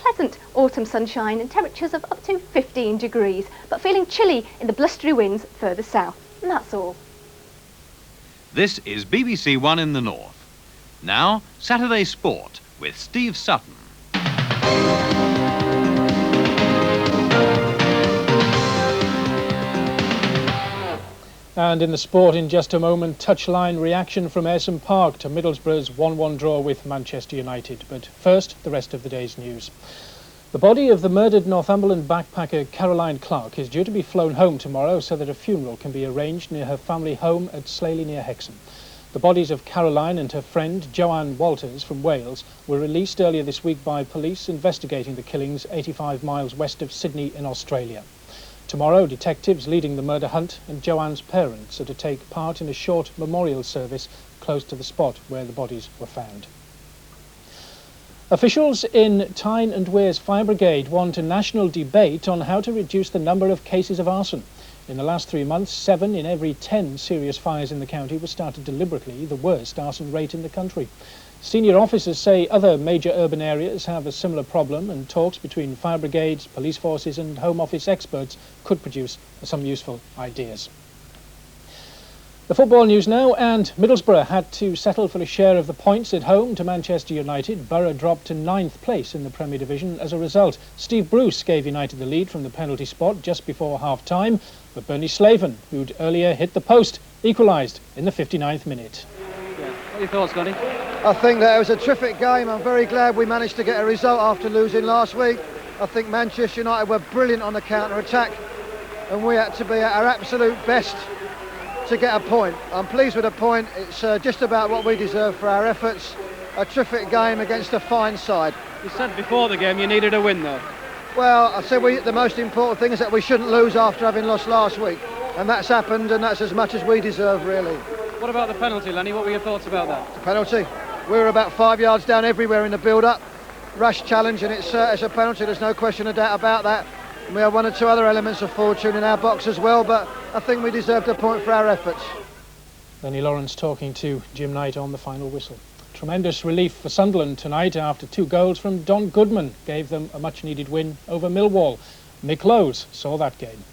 pleasant autumn sunshine and temperatures of up to 15 degrees, but feeling chilly in the blustery winds further south. And that's all. This is BBC One in the North. Now, Saturday Sport with Steve Sutton. And in the sport in just a moment, touchline reaction from Ayresome Park to Middlesbrough's 1-1 draw with Manchester United. But first, the rest of the day's news. The body of the murdered Northumberland backpacker Clarke is due to be flown home tomorrow so that a funeral can be arranged near her family home at Slaley near Hexham. The bodies of Caroline and her friend Joanne Walters from Wales were released earlier this week by police investigating the killings 85 miles west of Sydney in Australia. Tomorrow, detectives leading the murder hunt and Joanne's parents are to take part in a short memorial service close to the spot where the bodies were found. Officials in Tyne and Wear's Fire Brigade want a national debate on how to reduce the number of cases of arson. In the last 3 months, 7 in every 10 serious fires in the county were started deliberately, the worst arson rate in the country. Senior officers say other major urban areas have a similar problem, and talks between fire brigades, police forces and Home Office experts could produce some useful ideas. The football news now, and Middlesbrough had to settle for a share of the points at home to Manchester United. Borough dropped to 9th place in the Premier Division as a result. Steve Bruce gave United the lead from the penalty spot just before half-time, but Bernie Slaven, who'd earlier hit the post, equalised in the 59th minute. Yeah. What are your thoughts, Scotty? I think that it was a terrific game. I'm very glad we managed to get a result after losing last week. I think Manchester United were brilliant on the counter-attack, and we had to be at our absolute best to get a point. I'm pleased with the point. It's just about what we deserve for our efforts. A terrific game against a fine side. You said before the game you needed a win, though. Well, I said the most important thing is that we shouldn't lose after having lost last week, and that's happened, and that's as much as we deserve, really. What about the penalty, Lenny? What were your thoughts about that? The penalty? We were about 5 yards down everywhere in the build-up. Rush challenge, and it's a penalty. There's no question of doubt about that. And we have 1 or 2 other elements of fortune in our box as well, but I think we deserved a point for our efforts. Lenny Lawrence talking to Jim Knight on the final whistle. Tremendous relief for Sunderland tonight after 2 goals from Don Goodman gave them a much-needed win over Millwall. Mick Lowes saw that game.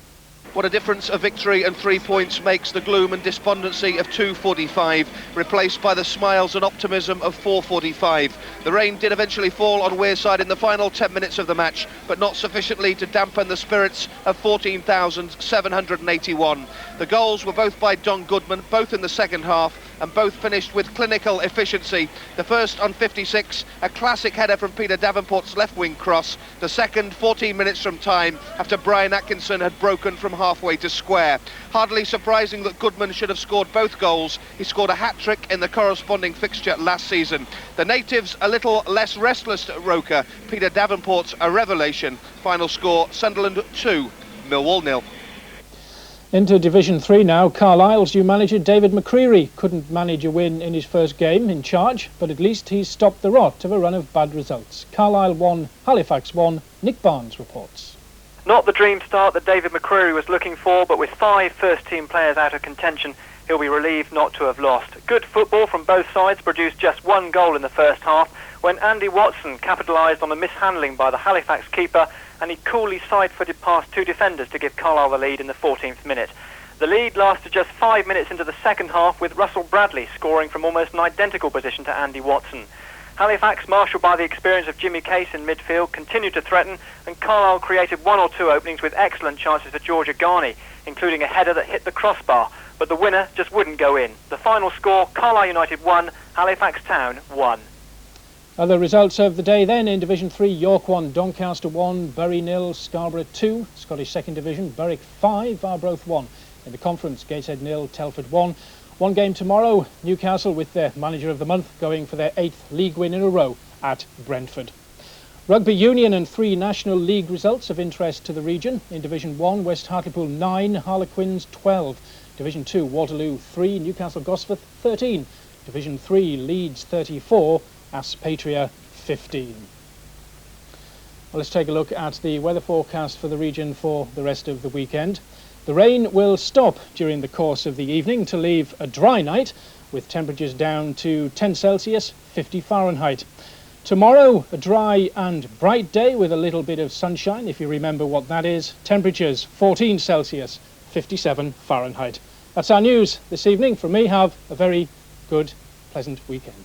What a difference a victory and 3 points makes. The gloom and despondency of 2:45 replaced by the smiles and optimism of 4:45. The rain did eventually fall on Wearside in the final 10 minutes of the match, but not sufficiently to dampen the spirits of 14,781. The goals were both by Don Goodman, both in the second half, and both finished with clinical efficiency. The first on 56, a classic header from Peter Davenport's left wing cross. The second 14 minutes from time after Brian Atkinson had broken from halfway to square. Hardly surprising that Goodman should have scored both goals. He scored a hat-trick in the corresponding fixture last season. The natives a little less restless at Roker. Peter Davenport's a revelation. Final score, Sunderland 2, Millwall 0. Into Division 3 now, Carlisle's new manager David McCreery couldn't manage a win in his first game in charge, but at least he's stopped the rot of a run of bad results. Carlisle 1, Halifax 1, Nick Barnes reports. Not the dream start that David McCreery was looking for, but with 5 first-team players out of contention, he'll be relieved not to have lost. Good football from both sides produced just 1 goal in the first half, when Andy Watson capitalised on a mishandling by the Halifax keeper, and he coolly side-footed past 2 defenders to give Carlisle the lead in the 14th minute. The lead lasted just 5 minutes into the second half, with Russell Bradley scoring from almost an identical position to Andy Watson. Halifax, marshalled by the experience of Jimmy Case in midfield, continued to threaten, and Carlisle created 1 or 2 openings with excellent chances for George Agani, including a header that hit the crossbar, but the winner just wouldn't go in. The final score, Carlisle United 1, Halifax Town 1. Other results of the day then in Division 3, York 1, Doncaster 1, Bury 0, Scarborough 2, Scottish 2nd Division, Berwick 5, Arbroath 1. In the conference, Gateshead 0, Telford 1. One game tomorrow, Newcastle with their manager of the month going for their 8th league win in a row at Brentford. Rugby Union and 3 National League results of interest to the region. In Division 1, West Hartlepool 9, Harlequins 12. Division 2, Waterloo 3, Newcastle Gosforth 13. Division 3, Leeds 34, Aspatria 15. Well, let's take a look at the weather forecast for the region for the rest of the weekend. The rain will stop during the course of the evening to leave a dry night with temperatures down to 10 Celsius, 50 Fahrenheit. Tomorrow, a dry and bright day with a little bit of sunshine, if you remember what that is. Temperatures 14 Celsius, 57 Fahrenheit. That's our news this evening. From me, have a very good, pleasant weekend.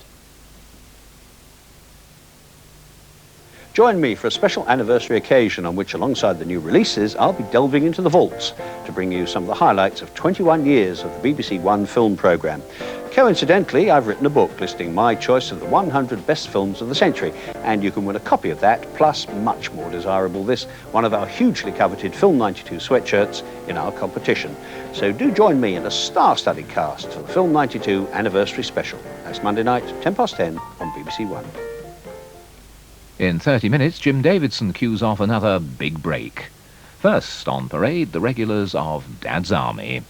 Join me for a special anniversary occasion on which, alongside the new releases, I'll be delving into the vaults to bring you some of the highlights of 21 years of the BBC One film programme. Coincidentally, I've written a book listing my choice of the 100 best films of the century, and you can win a copy of that, plus, much more desirable, one of our hugely coveted Film 92 sweatshirts in our competition. So do join me in a star-studded cast for the Film 92 anniversary special. That's Monday night, 10:10 on BBC One. In 30 minutes, Jim Davidson cues off another big break. First on parade, the regulars of Dad's Army.